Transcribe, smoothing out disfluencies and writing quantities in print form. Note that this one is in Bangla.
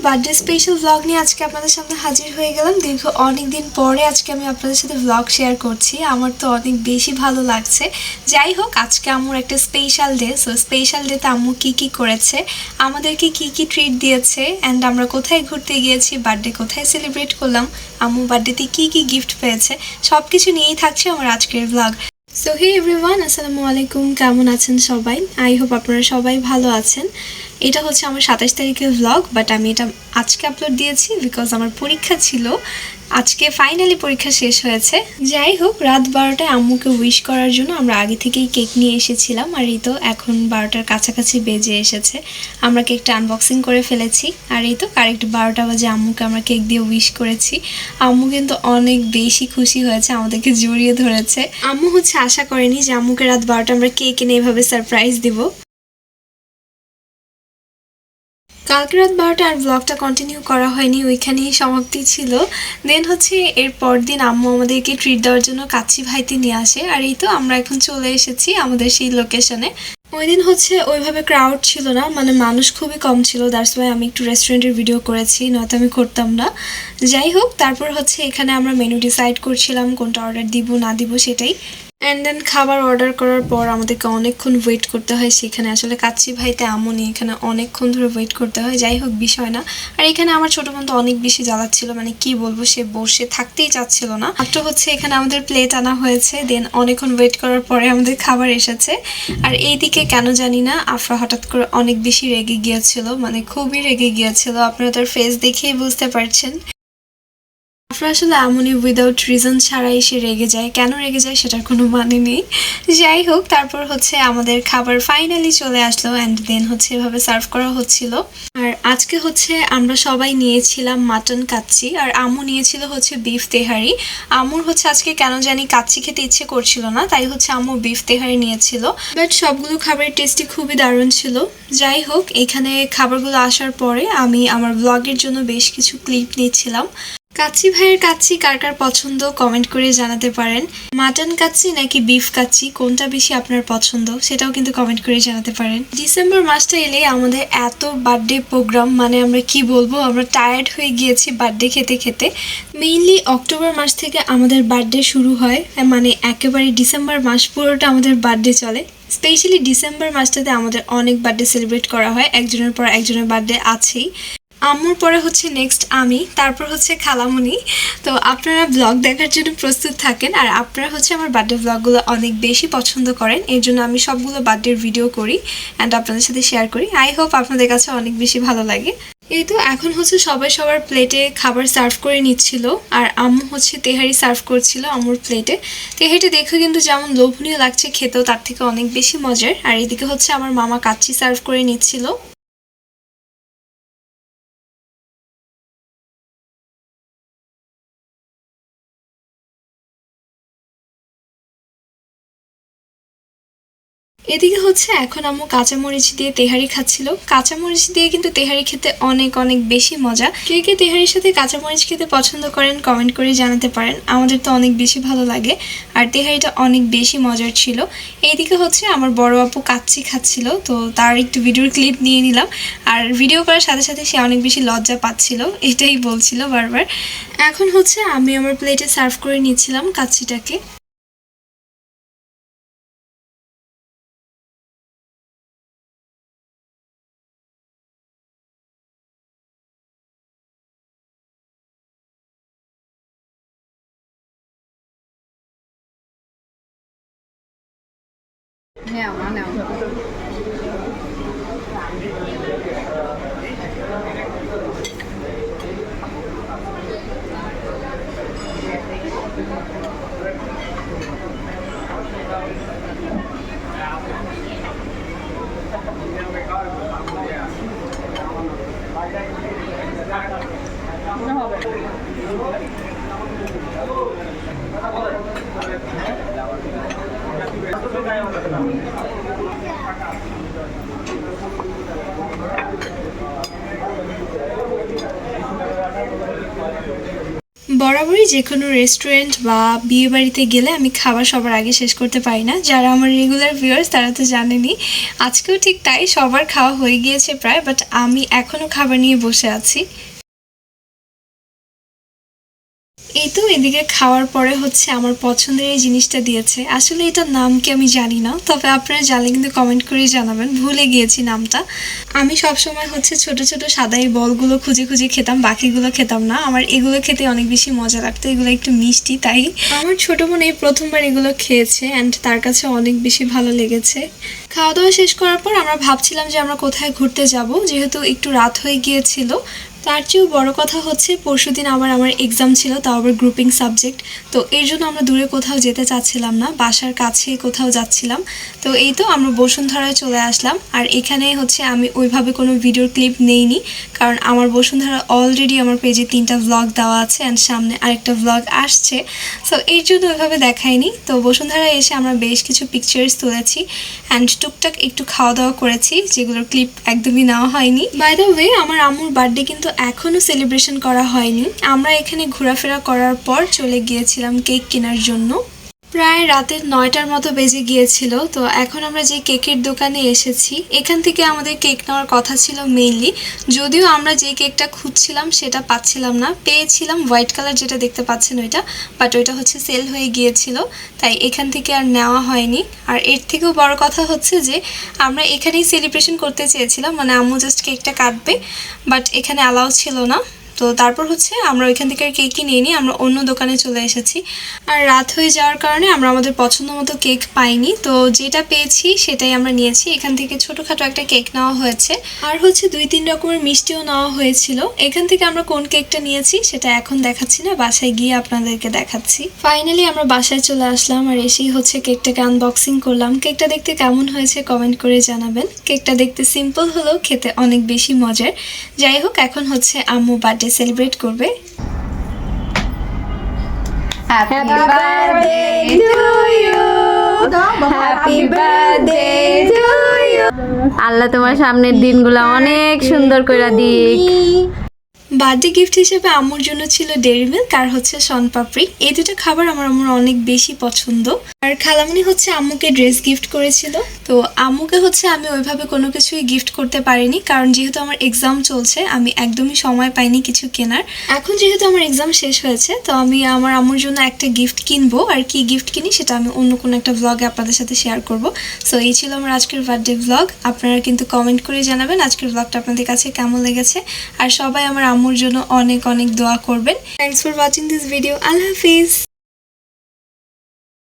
বার্থডে স্পেশাল ব্লগ নিয়ে আজকে আপনাদের সামনে হাজির হয়ে গেলাম। দীর্ঘ অনেক দিন পরে আজকে আমি আপনাদের সাথে ব্লগ শেয়ার করছি। আমার তো অনেক বেশি ভালো লাগছে। যাই হোক, আজকে আম্মুর একটা স্পেশাল ডে। সো স্পেশাল ডেতে আম্মু কি করেছে, আমাদেরকে কি ট্রিট দিয়েছে, অ্যান্ড আমরা কোথায় ঘুরতে গিয়েছি, বার্থডে কোথায় সেলিব্রেট করলাম, আম্মু বার্থডেতে কি গিফট পেয়েছে, সব কিছু নিয়েই থাকছে আমার আজকের ব্লগ। সো হে এভরিওয়ান, আসসালামু আলাইকুম। কেমন আছেন সবাই? আই হোপ আপনারা সবাই ভালো আছেন। এটা হচ্ছে আমার 27 তারিখের ব্লগ, বাট আমি এটা আজকে আপলোড দিয়েছি বিকজ আমার পরীক্ষা ছিল। আজকে ফাইনালি পরীক্ষা শেষ হয়েছে। যাই হোক, রাত 12টায় আম্মুকে উইশ করার জন্য আমরা আগে থেকেই কেক নিয়ে এসেছিলাম, আর এই তো এখন 12টার কাছাকাছি বেজে এসেছে। আমরা কেকটা আনবক্সিং করে ফেলেছি, আর এই তো কারেক্ট 12টা বাজে আম্মুকে আমরা কেক দিয়ে উইশ করেছি। আম্মু কিন্তু অনেক বেশি খুশি হয়েছে, আমাদেরকে জড়িয়ে ধরেছে। আম্মু হচ্ছে আশা করেনি যে আম্মুকে রাত 12টা আমরা কেক এনে এভাবে সারপ্রাইজ দিব। কালকে রাত 12টা আর ব্লগটা কন্টিনিউ করা হয়নি, ওইখানেই সমাপ্তি ছিল। দেন হচ্ছে এর পরদিন আম্মু আমাদেরকে ট্রিট দেওয়ার জন্য কাচ্চি ভাইতে নিয়ে আসে, আর এই তো আমরা এখন চলে এসেছি আমাদের সেই লোকেশনে। ওই দিন হচ্ছে ওইভাবে ক্রাউড ছিল না, মানে মানুষ খুবই কম ছিল। দ্যাটস ওয়াই আমি একটু রেস্টুরেন্টের ভিডিও করেছি, নয়তো আমি করতাম না। যাই হোক, তারপর হচ্ছে এখানে আমরা মেনু ডিসাইড করছিলাম কোনটা অর্ডার দিব না দিব সেটাই। অ্যান্ড দেন খাবার অর্ডার করার পর আমাদেরকে অনেকক্ষণ ওয়েট করতে হয় সেখানে। আসলে কাচ্চি ভাইতে আমনি এখানে অনেকক্ষণ ধরে ওয়েট করতে হয়। যাই হোক, বিষয় না। আর এখানে আমার ছোটো বোন তো অনেক বেশি জ্বালাচ্ছিল, মানে কি বলবো, সে বসে থাকতেই চাচ্ছিল না। মাত্র হচ্ছে এখানে আমাদের প্লেট আনা হয়েছে, দেন অনেকক্ষণ ওয়েট করার পরে আমাদের খাবার এসেছে। আর এইদিকে কেন জানি না আফরা হঠাৎ করে অনেক বেশি রেগে গিয়েছিল, মানে খুবই রেগে গিয়েছিল। আপনারা তার ফেস দেখেই বুঝতে পারছেন। আফরা আসলে এমনই উইদাউট রিজন ছাড়াই সে রেগে যায়, কেন রেগে যায় সেটার কোনো মানে নেই। যাই হোক, তারপর হচ্ছে আমাদের খাবার ফাইনালি চলে আসলো, অ্যান্ড দেন হচ্ছে এভাবে সার্ভ করা হচ্ছিল। আর আজকে হচ্ছে আমরা সবাই নিয়েছিলাম মাটন কাচ্চি, আর আম্মু নিয়েছিল হচ্ছে বিফ তেহারি। আম্মুর হচ্ছে আজকে কেন জানি কাচ্চি খেতে ইচ্ছে করছিল না, তাই হচ্ছে আম্মু বিফ তেহারি নিয়েছিল। বাট সবগুলো খাবারের টেস্টই খুবই দারুণ ছিল। যাই হোক, এখানে খাবারগুলো আসার পরে আমি আমার ব্লগের জন্য বেশ কিছু ক্লিপ নিচ্ছিলাম। কাচ্চি ভাইয়ের কাচ্চি কার কার পছন্দ কমেন্ট করে জানাতে পারেন। মাটন কাচ্চি নাকি বিফ কাচ্চি, কোনটা বেশি আপনার পছন্দ সেটাও কিন্তু কমেন্ট করে জানাতে পারেন। ডিসেম্বর মাসটা এলে আমাদের এত বার্থডে প্রোগ্রাম, মানে আমরা কি বলবো, আমরা টায়ার্ড হয়ে গিয়েছি বার্থডে খেতে খেতে। মেইনলি অক্টোবর মাস থেকে আমাদের বার্থডে শুরু হয়, মানে একেবারে ডিসেম্বর মাস পুরোটা আমাদের বার্থডে চলে। স্পেশালি ডিসেম্বর মাসটাতে আমাদের অনেক বার্থডে সেলিব্রেট করা হয়, একজনের পর একজনের বার্থডে আছেই। আম্মুর পরে হচ্ছে নেক্সট আমি, তারপর হচ্ছে খালামুনি। তো আপনারা ব্লগ দেখার জন্য প্রস্তুত থাকেন, আর আপনারা হচ্ছে আমার বার্থডে ব্লগগুলো অনেক বেশি পছন্দ করেন, এর জন্য আমি সবগুলো বার্থডের ভিডিও করি অ্যান্ড আপনাদের সাথে শেয়ার করি। আই হোপ আপনাদের কাছে অনেক বেশি ভালো লাগে। এই তো এখন হচ্ছে সবাই সবার প্লেটে খাবার সার্ভ করে নিচ্ছিল, আর আম্মু হচ্ছে তেহারি সার্ভ করছিল আম্মুর প্লেটে। তেহারিটা দেখে কিন্তু যেমন লোভনীয় লাগছে, খেতেও তার থেকে অনেক বেশি মজার। আর এদিকে হচ্ছে আমার মামা কাচ্চি সার্ভ করে নিচ্ছিল। এদিকে হচ্ছে এখন আম্মু কাঁচামরিচ দিয়ে তেহারি খাচ্ছিল। কাঁচামরিচ দিয়ে কিন্তু তেহারি খেতে অনেক অনেক বেশি মজা। কে কে তেহারির সাথে কাঁচামরিচ খেতে পছন্দ করেন কমেন্ট করে জানাতে পারেন, আমাদের তো অনেক বেশি ভালো লাগে। আর তেহারিটা অনেক বেশি মজার ছিল। এইদিকে হচ্ছে আমার বড় আপু কাচ্চি খাচ্ছিল, তো তার একটু ভিডিওর ক্লিপ নিয়ে নিলাম। আর ভিডিও করার সাথে সাথে সে অনেক বেশি লজ্জা পাচ্ছিল, এটাই বলছিল বারবার। এখন হচ্ছে আমি আমার প্লেটে সার্ভ করে নিচ্ছিলাম কাচ্চিটাকে। নাও মা নাও। হবে বরাবরই যে কোনো রেস্টুরেন্ট বা বিয়ে বাড়িতে গেলে আমি খাবার সবার আগে শেষ করতে পারি না। যারা আমার রেগুলার ভিউয়ার্স তারা তো জানেনই। আজকেও ঠিক তাই, সবার খাওয়া হয়ে গিয়েছে প্রায়, বাট আমি এখনও খাবার নিয়ে বসে আছি। এই তো এদিকে খাওয়ার পরে হচ্ছে আমার পছন্দের এই জিনিসটা দিয়েছে। আসলে এটার নাম কি আমি জানি না, তবে আপনারা জানলে কিন্তু কমেন্ট করেই জানাবেন। ভুলে গিয়েছি নামটা। আমি সবসময় হচ্ছে ছোট ছোট সাদা এই বলগুলো খুঁজে খুঁজে খেতাম, বাকিগুলো খেতাম না। আমার এগুলো খেতে অনেক বেশি মজা লাগতো, এগুলো একটু মিষ্টি, তাই আমার ছোট বোন এই প্রথমবার এগুলো খেয়েছে অ্যান্ড তার কাছে অনেক বেশি ভালো লেগেছে। খাওয়া দাওয়া শেষ করার পর আমরা ভাবছিলাম যে আমরা কোথায় ঘুরতে যাব, যেহেতু একটু রাত হয়ে গিয়েছিল। তার চেয়েও বড় কথা হচ্ছে পরশুদিন আবার আমার এক্সাম ছিল, তাও আবার গ্রুপিং সাবজেক্ট। তো এর জন্য আমরা দূরে কোথাও যেতে চাচ্ছিলাম না, বাসার কাছে কোথাও যাচ্ছিলাম। তো এই তো আমরা বসুন্ধরায় চলে আসলাম। আর এখানে হচ্ছে আমি ওইভাবে কোনো ভিডিওর ক্লিপ নেইনি, কারণ আমার বসুন্ধরা অলরেডি আমার পেজে 3টা ভ্লগ দেওয়া আছে অ্যান্ড সামনে আরেকটা ভ্লগ আসছে। সো এর জন্য ওইভাবে দেখাইনি। তো বসুন্ধরায় এসে আমরা বেশ কিছু পিকচার্স তুলেছি অ্যান্ড টুকটাক একটু খাওয়া দাওয়া করেছি, যেগুলোর ক্লিপ একদমই নেওয়া হয়নি। বাই দ্য ওয়ে, আমার আম্মুর বার্থডে কিন্তু এখনও সেলিব্রেশন করা হয়নি। আমরা এখানে ঘোরাফেরা করার পর চলে গিয়েছিলাম কেক কেনার জন্য। প্রায় রাতের 9টার মতো বেজে গিয়েছিল। তো এখন আমরা যে কেকের দোকানে এসেছি, এখান থেকে আমাদের কেক নেওয়ার কথা ছিল মেইনলি, যদিও আমরা যে কেকটা খুঁজছিলাম সেটা পাচ্ছিলাম না। পেয়েছিলাম হোয়াইট কালার, যেটা দেখতে পাচ্ছেন ওইটা, বাট ওইটা হচ্ছে সেল হয়ে গিয়েছিল, তাই এখান থেকে আর নেওয়া হয়নি। আর এর থেকেও বড় কথা হচ্ছে যে আমরা এখানেই সেলিব্রেশন করতে চেয়েছিলাম, মানে আম্মু জাস্ট কেকটা কাটবে, বাট এখানে অ্যালাউ ছিল না। তো তারপর হচ্ছে আমরা ওইখান থেকে আর কেকই নিয়ে নিই, আমরা অন্য দোকানে চলে এসেছি। আর রাত হয়ে যাওয়ার কারণে আমরা আমাদের পছন্দ মতো কেক পাইনি, তো যেটা পেয়েছি সেটাই আমরা নিয়েছি। এখান থেকে ছোটোখাটো একটা কেক নেওয়া হয়েছে, আর হচ্ছে 2-3 রকমের মিষ্টিও নেওয়া হয়েছিল। এখান থেকে আমরা কোন কেকটা নিয়েছি সেটা এখন দেখাচ্ছি না, বাসায় গিয়ে আপনাদেরকে দেখাচ্ছি। ফাইনালি আমরা বাসায় চলে আসলাম, আর এসেই হচ্ছে কেকটাকে আনবক্সিং করলাম। কেকটা দেখতে কেমন হয়েছে কমেন্ট করে জানাবেন। কেকটা দেখতে সিম্পল হলেও খেতে অনেক বেশি মজার। যাই হোক, এখন হচ্ছে আম্মু বার্থডে সেলিব্রেট করবে। Happy birthday to you. Happy birthday to you. আল্লাহ তোমার সামনের দিনগুলো অনেক সুন্দর করে দিক। বার্থডে গিফট হিসেবে আম্মুর জন্য ছিল ডেইরি মিল্ক আর হচ্ছে শনপাপড়ি। এই দুটো খাবার আমার আম্মুর অনেক বেশি পছন্দ। আর খালামণি হচ্ছে আম্মুকে ড্রেস গিফট করেছিল। তো আম্মুকে হচ্ছে আমি ওইভাবে কোনো কিছুই গিফট করতে পারিনি, কারণ যেহেতু আমার এক্সাম চলছে, আমি একদমই সময় পাইনি কিছু কেনার। এখন যেহেতু আমার এক্সাম শেষ হয়েছে, তো আমি আমার আম্মুর জন্য একটা গিফট কিনবো। আর কি গিফট কিনি সেটা আমি অন্য কোনো একটা ভ্লগে আপনাদের সাথে শেয়ার করব। সো এই ছিল আমার আজকের বার্থডে ভ্লগ। আপনারা কিন্তু কমেন্ট করে জানাবেন আজকের ভ্লগটা আপনাদের কাছে কেমন লেগেছে। আর সবাই আমার আম্মুর জন্য অনেক অনেক দোয়া করবেন। Thanks for watching this video. Allah Hafiz.